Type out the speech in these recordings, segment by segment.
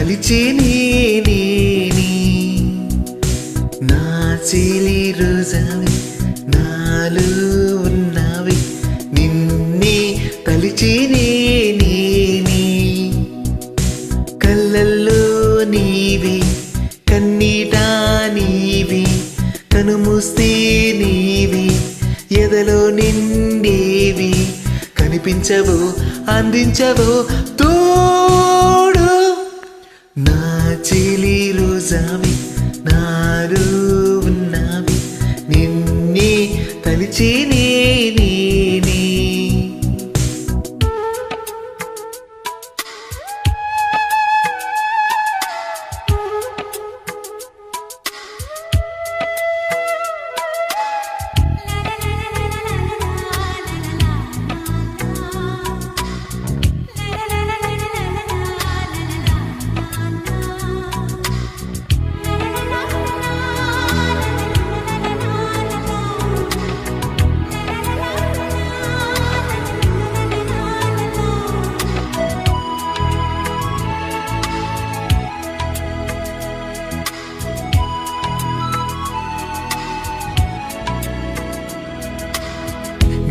తలిచే నేనే నా చెలి రోజావి నాలో ఉన్నావి నిన్నే తలిచే నేనే కళ్ళల్లో నీవి కన్నీట నీవి కనుమూస్తే నీవి ఎదలో నిండేవి కనిపించవు అందించవు తోడు నా చెలి రోజావి నాలో ఉన్నావి నిన్నే తలిచే నేనే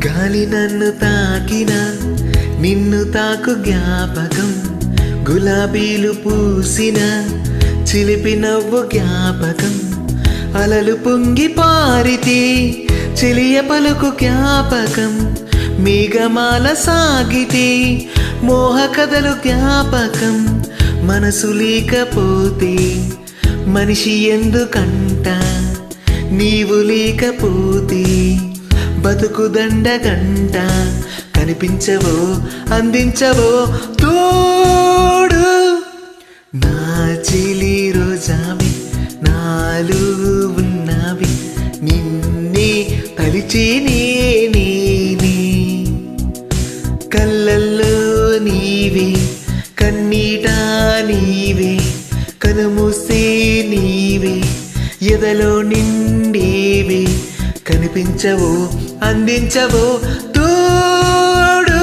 గాలి నన్ను తాకిన నిన్ను తాకు జ్ఞాపకం గులాబీలు పూసిన చిలిపి నవ్వు జ్ఞాపకం అలలు పొంగి పారితే చెలియ పలుకు జ్ఞాపకం మేఘమాల సాగితే మోహ కథలు జ్ఞాపకం మనసు లేకపోతే మనిషి ఎందుకంట నీవు లేకపోతే బతుకు దండగంట కనిపించవో అందించవో తోడు నా చెలి రోజావి నాలో ఉన్నావి నిన్నే తలిచే నేనే కళ్ళల్లో నీవే కన్నీట నీవే కనుమూస్తే నీవే ఎదలో నిండేవి కనిపించవో అందించవో తోడు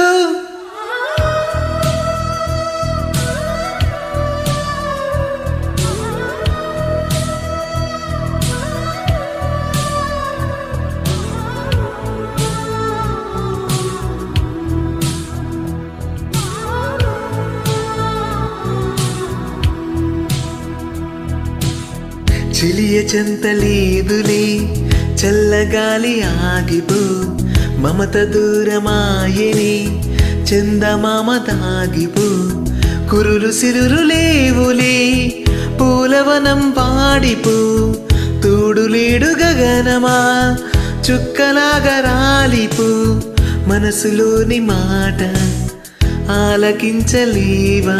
చెలియ చెంతలేదులే చల్లగాలి ఆగిపో మమత దూరమాయని చందమామ తాగిపో కురులు సిరులు లేవులే పూలవనం పాడిపో తోడులేడు గగనమా చుక్కలాగా రాలిపో మనసులోని మాట ఆలకించలేవా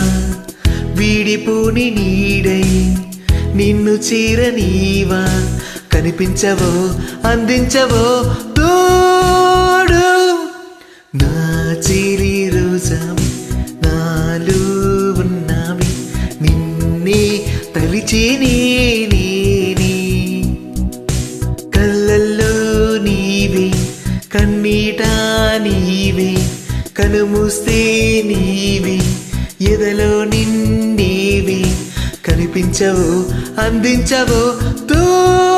వీడిపోని నీడై నిన్ను చేరనీవా కనిపించవో అందించవో తోడు నా చెలి రోజావి నాలో ఉన్నావి నిన్నే తలిచే నేనే కళ్ళల్లో నీవే కన్నీట నీవే కనుమూస్తే నీవే ఎదలో నిండేవి కనిపించవో అందించవో తోడు